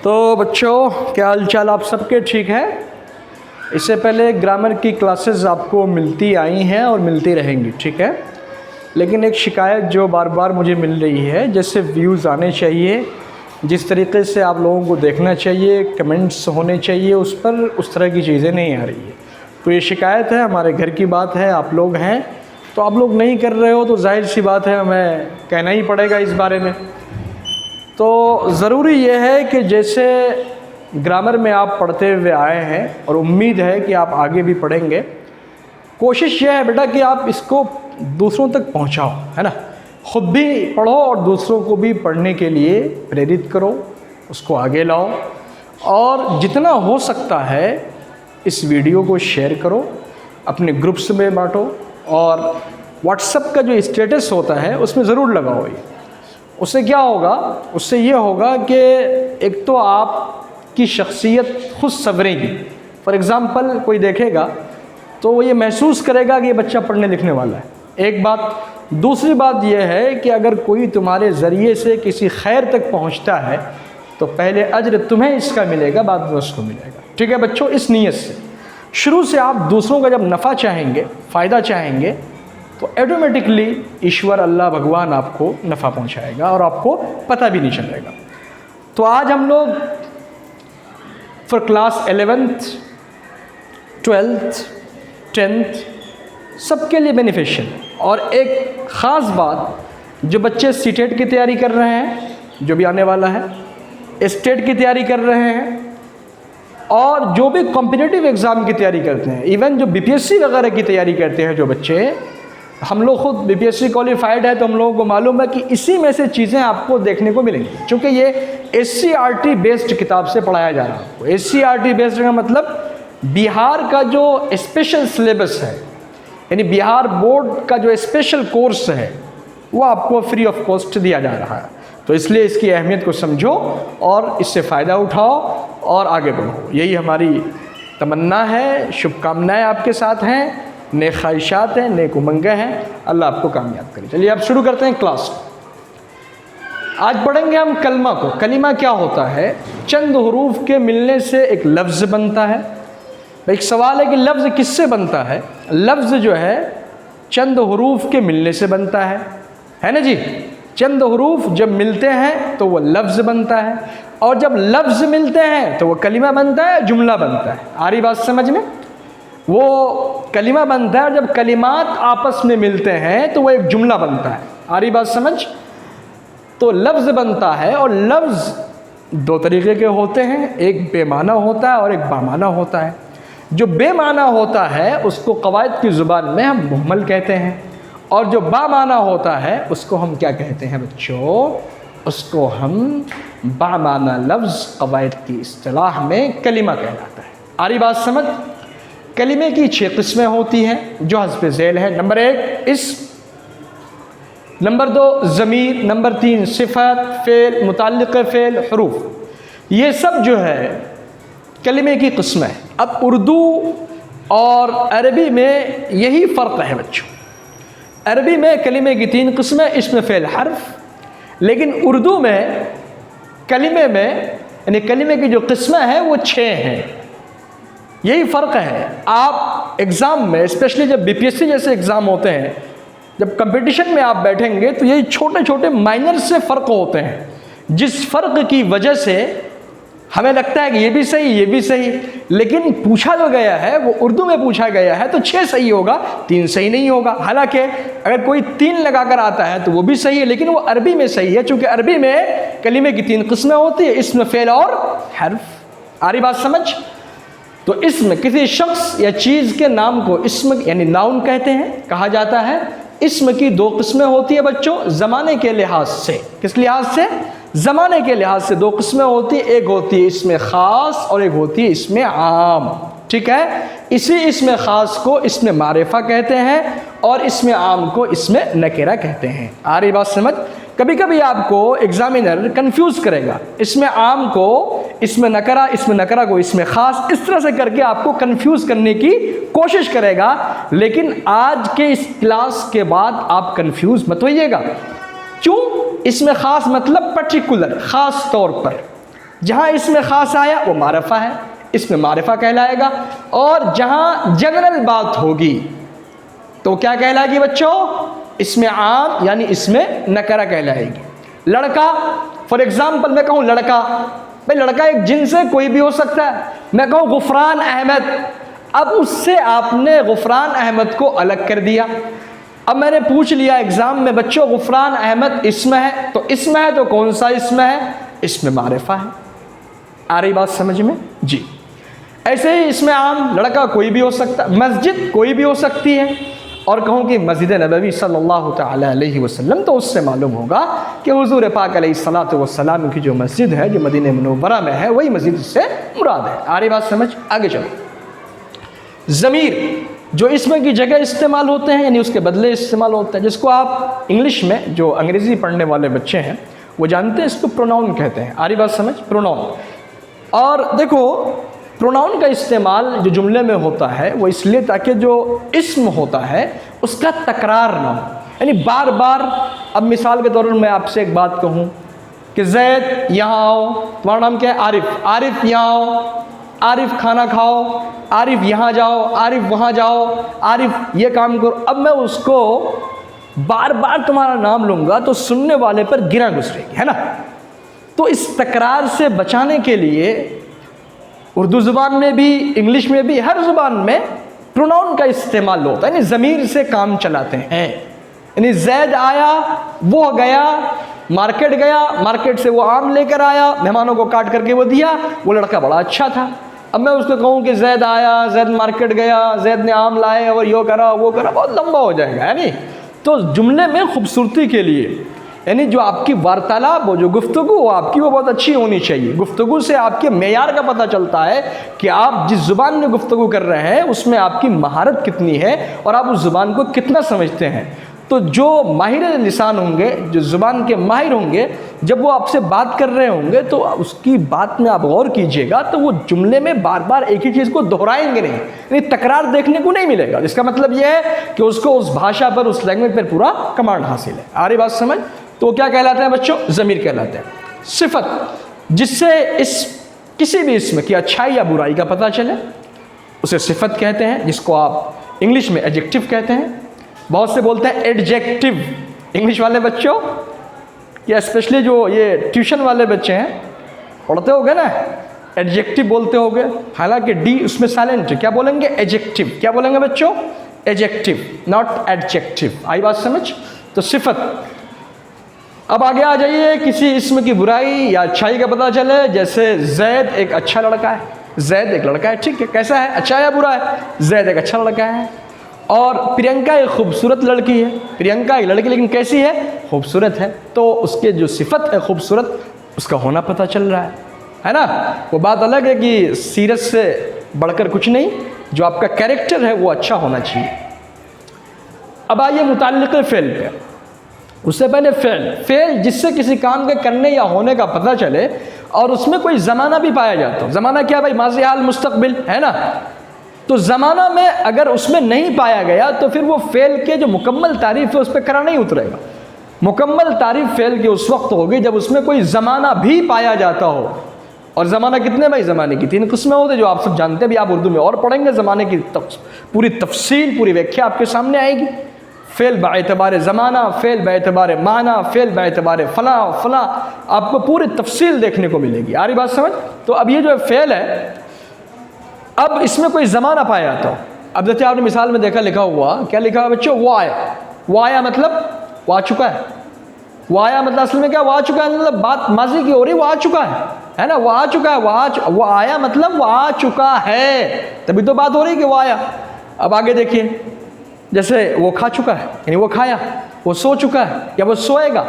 तो बच्चों, क्या हाल चाल आप सबके? ठीक है। इससे पहले ग्रामर की क्लासेस आपको मिलती आई हैं और मिलती रहेंगी, ठीक है। लेकिन एक शिकायत जो बार बार मुझे मिल रही है, जैसे व्यूज़ आने चाहिए, जिस तरीके से आप लोगों को देखना चाहिए, कमेंट्स होने चाहिए, उस पर उस तरह की चीज़ें नहीं आ रही है। तो ये शिकायत है, हमारे घर की बात है, आप लोग हैं, तो आप लोग नहीं कर रहे हो तो जाहिर सी बात है हमें कहना ही पड़ेगा इस बारे में। तो ज़रूरी ये है कि जैसे ग्रामर में आप पढ़ते हुए आए हैं और उम्मीद है कि आप आगे भी पढ़ेंगे, कोशिश यह है बेटा कि आप इसको दूसरों तक पहुंचाओ, है ना। ख़ुद भी पढ़ो और दूसरों को भी पढ़ने के लिए प्रेरित करो, उसको आगे लाओ, और जितना हो सकता है इस वीडियो को शेयर करो, अपने ग्रुप्स में बांटो, और व्हाट्सएप का जो स्टेटस होता है उसमें ज़रूर लगाओ ये। उससे क्या होगा? उससे ये होगा कि एक तो आपकी शख्सियत खुद संवरेगी। फॉर एग्ज़ाम्पल कोई देखेगा तो वो ये महसूस करेगा कि ये बच्चा पढ़ने लिखने वाला है, एक बात। दूसरी बात यह है कि अगर कोई तुम्हारे ज़रिए से किसी खैर तक पहुंचता है तो पहले अज्र तुम्हें इसका मिलेगा, बाद में उसको मिलेगा, ठीक है बच्चों। इस नीयत से शुरू से आप दूसरों का जब नफ़ा चाहेंगे, फ़ायदा चाहेंगे, तो ऑटोमेटिकली ईश्वर अल्लाह भगवान आपको नफ़ा पहुंचाएगा और आपको पता भी नहीं चलेगा। तो आज हम लोग for class 11th, 12th, 10th सबके लिए बेनिफिशियल। और एक ख़ास बात, जो बच्चे सीटेट की तैयारी कर रहे हैं, जो भी आने वाला है, स्टेट की तैयारी कर रहे हैं, और जो भी कॉम्पिटिटिव एग्ज़ाम की तैयारी करते हैं, इवन जो बीपीएससी वगैरह की तैयारी करते हैं जो बच्चे, हम लोग खुद बीपीएससी क्वालिफाइड है तो हम लोगों को मालूम है कि इसी में से चीज़ें आपको देखने को मिलेंगी, क्योंकि ये एससीईआरटी बेस्ड किताब से पढ़ाया जा रहा है आपको। एससीईआरटी बेस्ड का मतलब बिहार का जो स्पेशल सिलेबस है, यानी बिहार बोर्ड का जो स्पेशल कोर्स है, वो आपको फ्री ऑफ कॉस्ट दिया जा रहा है। तो इसलिए इसकी अहमियत को समझो और इससे फ़ायदा उठाओ और आगे बढ़ो। यही हमारी तमन्ना है, शुभकामनाएँ आपके साथ हैं, नेक ख्वाहिशात हैं, नेक उमंगें हैं। अल्लाह आपको कामयाब करे। चलिए अब शुरू करते हैं क्लास। आज पढ़ेंगे हम कलमा को। कलिमा क्या होता है? चंद हरूफ के मिलने से एक लफ्ज़ बनता है। एक सवाल है कि लफ्ज़ किससे बनता है? लफ्ज़ जो है चंद हरूफ के मिलने से बनता है ना जी। चंद हरूफ जब मिलते हैं तो वो लफ्ज़ बनता है, और जब लफ्ज़ मिलते हैं तो वो कलिमा बनता है, जुमला बनता है। आ रही बात समझ में? वो कलिमा बनता है, जब कलिमात आपस में मिलते हैं तो वो एक जुमला बनता है। आ रही बात समझ? तो लफ्ज़ बनता है, और लफ्ज़ दो तरीके के होते हैं, एक बेमाना होता है और एक बामाना होता है। जो बेमाना होता है उसको कवायद की ज़ुबान में हम मुहम्मल कहते हैं, और जो बामाना होता है उसको हम क्या कहते हैं बच्चों? उसको हम बामाना लफ्ज़ कवायद की इस्तिलाह में कलिमा कहलाता है। आ रही बात समझ? कलिमे की 6 किस्में होती हैं जो हस्बे ज़ैल है। नंबर 1 इस्म, नंबर 2 ज़मीर, नंबर 3 सिफ़त, फ़ेल, मुताल्लिक़ फ़ेल, हुरूफ। ये सब जो है कलिमे की किस्में है। अब उर्दू और अरबी में यही फ़र्क है बच्चों। अरबी में कलिमे की 3 किस्में, इस्म, फ़ेल, हर्फ। लेकिन उर्दू में कलिमे में, यानी कलिमे की जो किस्में हैं वो 6 हैं। यही फ़र्क है। आप एग्ज़ाम में, स्पेशली जब बीपीएससी जैसे एग्ज़ाम होते हैं, जब कंपटीशन में आप बैठेंगे तो यही छोटे छोटे माइनर से फ़र्क होते हैं, जिस फ़र्क की वजह से हमें लगता है कि ये भी सही, ये भी सही, लेकिन पूछा जो गया है वो उर्दू में पूछा गया है तो 6 सही होगा, 3 सही नहीं होगा। हालांकि अगर कोई 3 लगाकर आता है तो वो भी सही है, लेकिन वो अरबी में सही है, क्योंकि अरबी में कलिमे की 3 किस्में होती है, इस्म, फ़ेल और हर्फ। आ रही बात समझ? तो इस्म किसी शख्स या चीज़ के नाम को इस्म यानी नाउन कहते हैं, कहा जाता है। इस्म की 2 किस्में होती है बच्चों, ज़माने के लिहाज से। किस लिहाज से? ज़माने के लिहाज से 2 किस्में होती है। एक होती है इसमें ख़ास और एक होती है इसमें आम, ठीक है। इसी इसमें ख़ास को इसमें मारिफा कहते हैं और इसमें आम को इसमें नकेरा कहते हैं। आ रही बात समझ? कभी कभी आपको एग्जामिनर कंफ्यूज करेगा, इसमें आम को इसमें नकरा को इसमें ख़ास, इस तरह से करके आपको कंफ्यूज करने की कोशिश करेगा। लेकिन आज के इस क्लास के बाद आप कंफ्यूज मत होइएगा। क्यों? इसमें ख़ास मतलब पर्टिकुलर, ख़ास तौर पर, जहाँ इसमें ख़ास आया वो मारिफा है, इसमें मारिफा कहलाएगा। और जहाँ जनरल बात होगी तो क्या कहलाएगी बच्चों? इसमें आम यानी इसमें नकरा कहलाएगी। लड़का, फॉर एग्जाम्पल मैं कहूँ लड़का, भाई लड़का एक जिन्स है, कोई भी हो सकता है। मैं कहूँ गुफरान अहमद, अब उससे आपने गुफरान अहमद को अलग कर दिया। अब मैंने पूछ लिया एग्जाम में, बच्चों गुफरान अहमद इसम है, तो इसम है तो कौन सा इसम है? इसमें मारिफा है। आ रही बात समझ में जी? ऐसे ही इसमें आम लड़का कोई भी हो सकता है, मस्जिद कोई भी हो सकती है। और कहूँ कि मस्जिद नबवी सल्लल्लाहु तआला अलैहि वसल्लम, तो उससे मालूम होगा कि हुजूर पाक अलैहिस्सलातु वस्सलाम की जो मस्जिद है, जो मदीना मुनव्वरा में है, वही मस्जिद से मुराद है। आ रही बात समझ? आगे चलो। ज़मीर जो इसमें की जगह इस्तेमाल होते हैं, यानी उसके बदले इस्तेमाल होता है, जिसको आप इंग्लिश में, जो अंग्रेज़ी पढ़ने वाले बच्चे हैं वो जानते हैं, इसको प्रोनाउन कहते हैं। आ रही बात समझ? प्रोनाउन। और देखो प्रोनाउन का इस्तेमाल जो जुमले में होता है वो इसलिए ताकि जो इस्म होता है उसका तकरार ना हो, यानी बार बार। अब मिसाल के तौर पर मैं आपसे एक बात कहूँ कि जैद यहाँ आओ, तुम्हारा नाम क्या है? आरिफ। आरिफ यहाँ आओ, आरिफ खाना खाओ, आरिफ यहाँ जाओ, आरिफ वहाँ जाओ, आरिफ ये काम करो। अब मैं उसको बार बार तुम्हारा नाम लूँगा तो सुनने वाले पर गिरा गुजरेगी, है ना? तो इस तकरार से बचाने के लिए उर्दू ज़ुबान में भी, इंग्लिश में भी, हर ज़ुबान में प्रोनाउन का इस्तेमाल होता है, यानी ज़मीर से काम चलाते हैं। यानी जैद आया, वो गया, मार्केट गया, मार्केट से वो आम लेकर आया, मेहमानों को काट करके वो दिया, वो लड़का बड़ा अच्छा था। अब मैं उसको कहूँ कि जैद आया, जैद मार्केट गया, जैद ने आम लाए और यो करा वो करा, बहुत लंबा हो जाएगा, है नहीं? तो जुमले में खूबसूरती के लिए, यानी जो आपकी वार्तालाप हो, जो गुफ्तगू हो आपकी, वो बहुत अच्छी होनी चाहिए। गुफ्तगू से आपके मेयार का पता चलता है कि आप जिस ज़ुबान में गुफ्तगू कर रहे हैं उसमें आपकी महारत कितनी है और आप उस ज़ुबान को कितना समझते हैं। तो जो माहिर लिसान होंगे, जो ज़ुबान के माहिर होंगे, जब वो आपसे बात कर रहे होंगे तो उसकी बात में आप गौर कीजिएगा, तो वो जुमले में बार बार एक ही चीज़ को दोहराएंगे नहीं, यानी तकरार देखने को नहीं मिलेगा। इसका मतलब ये है कि उसको उस भाषा पर, उस लैंग्वेज पर पूरा कमांड हासिल है। आ रही बात समझ? तो क्या कहलाते हैं बच्चों? ज़मीर कहलाते हैं। सिफत, जिससे इस किसी भी इसम की अच्छाई या बुराई का पता चले, उसे सिफत कहते हैं, जिसको आप इंग्लिश में एडजेक्टिव कहते हैं। बहुत से बोलते हैं एडजेक्टिव, इंग्लिश वाले बच्चों, या स्पेशली जो ये ट्यूशन वाले बच्चे हैं, पढ़ते होगे ना, एडजेक्टिव बोलते होगे, हालांकि डी उसमें साइलेंट है। क्या बोलेंगे? एडजेक्टिव। क्या बोलेंगे बच्चों? Adjective, not adjective. आई बात समझ? तो सिफत। अब आगे आ जाइए, किसी इसम की बुराई या अच्छाई का पता चले, जैसे जैद एक अच्छा लड़का है, जैद एक लड़का है, ठीक है, कैसा है? अच्छा या बुरा है? जैद एक अच्छा लड़का है। और प्रियंका एक खूबसूरत लड़की है, प्रियंका एक लड़की, लेकिन कैसी है? खूबसूरत है। तो उसके जो सिफत है खूबसूरत, उसका होना पता चल रहा है ना? वो बात अलग है कि सीरत से बढ़कर कुछ नहीं, जो आपका कैरेक्टर है वो अच्छा होना चाहिए। अब आइए मुताल्लिक़ फ़ेल पे। उससे पहले फ़ेल जिससे किसी काम के करने या होने का पता चले और उसमें कोई ज़माना भी पाया जाता हो। ज़माना क्या भाई? माज़ी, हाल, मुस्तक़बिल, है ना? तो ज़माना में अगर उसमें नहीं पाया गया तो फिर वो फ़ेल के जो मुकम्मल तारीफ़ है उस पर खरा नहीं उतरेगा। मुकम्मल तारीफ़ फ़ेल की उस वक्त होगी जब उसमें कोई ज़माना भी पाया जाता हो। और ज़माना कितने भाई? ज़माने की 3 किस्में होती हैं, जो आप सब जानते हैं, भी आप उर्दू में और पढ़ेंगे, ज़माने की पूरी तफसील, पूरी व्याख्या आपके सामने आएगी। फ़ेल बाएतबार ज़माना, फ़ेल बाएतबार माना, फ़ेल बाएतबार फ़ला फ़ला, आपको पूरी तफसील देखने को मिलेगी। आ रही बात समझ? तो अब ये जो फ़ेल है, अब इसमें कोई ज़माना पाया जाता हो। अब जैसे आपने मिसाल में देखा, लिखा हुआ, क्या लिखा है बच्चों? वो आया। वो आया मतलब वो आ चुका है। वो आया मतलब असल में क्या? वो आ चुका है, मतलब बात माजी की हो रही, वो आ चुका है ना? वो आ चुका है, वो आया मतलब वो आ चुका है, तभी तो बात हो रही कि वो आया। अब आगे देखिए, जैसे वो खा चुका है, यानी वो खाया। वो सो चुका है या वो सोएगा,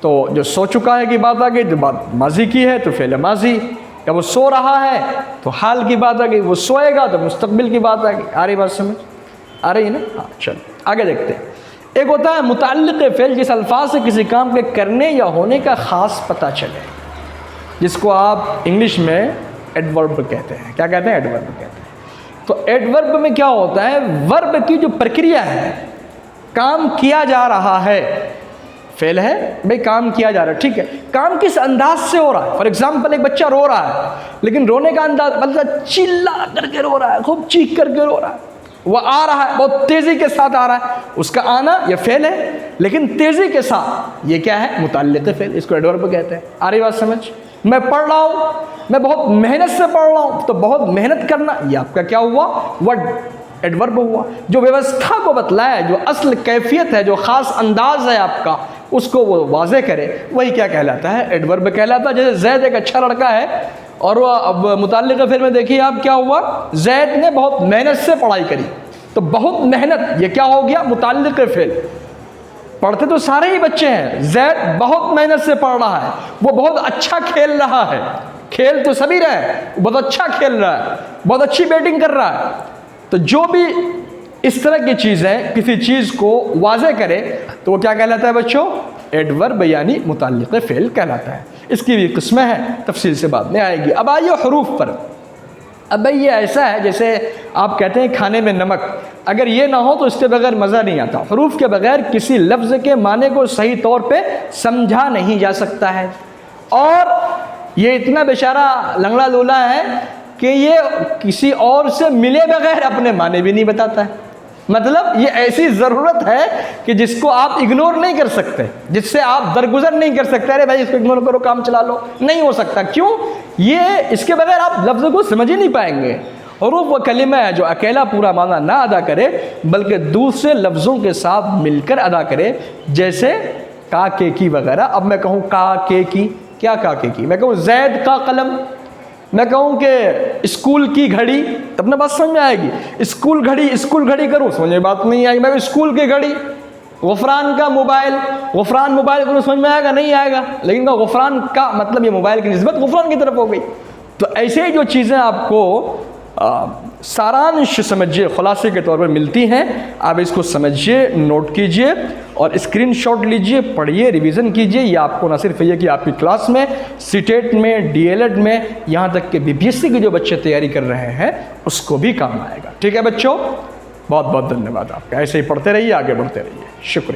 तो जो सो चुका है की बात आ गई, तो बात माजी की है तो फ़ेल माजी। या वो सो रहा है तो हाल की बात आ गई, वो सोएगा तो मुस्तकबिल की बात आ गई। आ रही बात समझ? आ रही है ना? हाँ, चलो आगे देखते हैं। एक होता है मुताल्लिक़ फ़ेल, जिस अल्फाज से किसी काम के करने या होने का ख़ास पता चले, जिसको आप इंग्लिश में एडवर्ब कहते हैं। क्या कहते हैं? एडवर्ब कहते हैं। तो एडवर्ब में क्या होता है? वर्ब की जो प्रक्रिया है, काम किया जा रहा है, फेल है। भाई काम किया जा रहा है, ठीक है, काम किस अंदाज से हो रहा है? फॉर एग्जाम्पल एक बच्चा रो रहा है, लेकिन रोने का अंदाज मतलब चिल्ला करके रो रहा है, खूब चीख करके रो रहा है, वह आ रहा है, बहुत तेज़ी के साथ आ रहा है, उसका आना यह फेल है। लेकिन तेज़ी के साथ ये क्या है? मुताल्लिक़ फेल, इसको एडवर्ब कहते हैं। आ रही बात समझ? मैं पढ़ रहा हूँ, मैं बहुत मेहनत से पढ़ रहा हूँ, तो बहुत मेहनत करना ये आपका क्या हुआ? वर्ड एडवर्ब हुआ। जो व्यवस्था को बतलाया, जो असल कैफियत है, जो ख़ास अंदाज है आपका, उसको वो वाज़े करे, वही क्या कहलाता है? एडवर्ब कहलाता है। जैसे जैद एक अच्छा लड़का है और वह अब मुताल्लिक़ फेल में देखिए आप क्या हुआ? जैद ने बहुत मेहनत से पढ़ाई करी, तो बहुत मेहनत ये क्या हो गया? मुताल्लिक़ फेल। पढ़ते तो सारे ही बच्चे हैं, जैद बहुत मेहनत से पढ़ रहा है, वो बहुत अच्छा खेल रहा है, खेल तो सभी रहे, बहुत अच्छा खेल रहा है, बहुत अच्छी बैटिंग कर रहा है। तो जो भी इस तरह की चीज़ है, किसी चीज़ को वाज़े करे, तो वो क्या कहलाता है बच्चों? एडवर्ब यानी मुताल्लिक़ फ़ेल कहलाता है। इसकी भी किस्में हैं, तफसील से बाद में आएगी। अब आइए हरूफ पर। अब भाई ये ऐसा है जैसे आप कहते हैं खाने में नमक, अगर ये ना हो तो इसके बगैर मज़ा नहीं आता। हरूफ के बगैर किसी लफ्ज़ के माने को सही तौर पे समझा नहीं जा सकता है। और ये इतना बेचारा लंगड़ा लूला है कि ये किसी और से मिले बगैर अपने माने भी नहीं बताता है। मतलब ये ऐसी ज़रूरत है कि जिसको आप इग्नोर नहीं कर सकते, जिससे आप दरगुजर नहीं कर सकते, अरे भाई इसको इग्नोर करो, काम चला लो, नहीं हो सकता। क्यों? ये इसके बगैर आप लफ्ज़ को समझ ही नहीं पाएंगे। हरूफ वो कलिमा है जो अकेला पूरा माना ना अदा करे, बल्कि दूसरे लफ्ज़ों के साथ मिलकर अदा करे, जैसे का, के, की वगैरह। अब मैं कहूँ का, के, की, क्या का, के, की? मैं कहूँ जैद का कलम, मैं कहूँ कि स्कूल की घड़ी, तब ना बात समझ में आएगी। स्कूल घड़ी करूँ, समझ में बात नहीं आएगी। मैं स्कूल की घड़ी, गुफरान का मोबाइल, गुफरान मोबाइल करूँ, समझ में आएगा? नहीं आएगा। लेकिन गुफरान का मतलब ये मोबाइल की निस्बत गुफरान की तरफ हो गई। तो ऐसे ही जो चीज़ें आपको सारांश समझिए, खुलासे के तौर पर मिलती हैं, आप इसको समझिए, नोट कीजिए और स्क्रीनशॉट लीजिए, पढ़िए, रिवीजन कीजिए। ये आपको न सिर्फ ये कि आपकी क्लास में, सीटेट में, डीएलएड में, यहाँ तक कि बीपीएससी की जो बच्चे तैयारी कर रहे हैं उसको भी काम आएगा। ठीक है बच्चों, बहुत बहुत धन्यवाद आपका। ऐसे ही पढ़ते रहिए, आगे बढ़ते रहिए। शुक्रिया।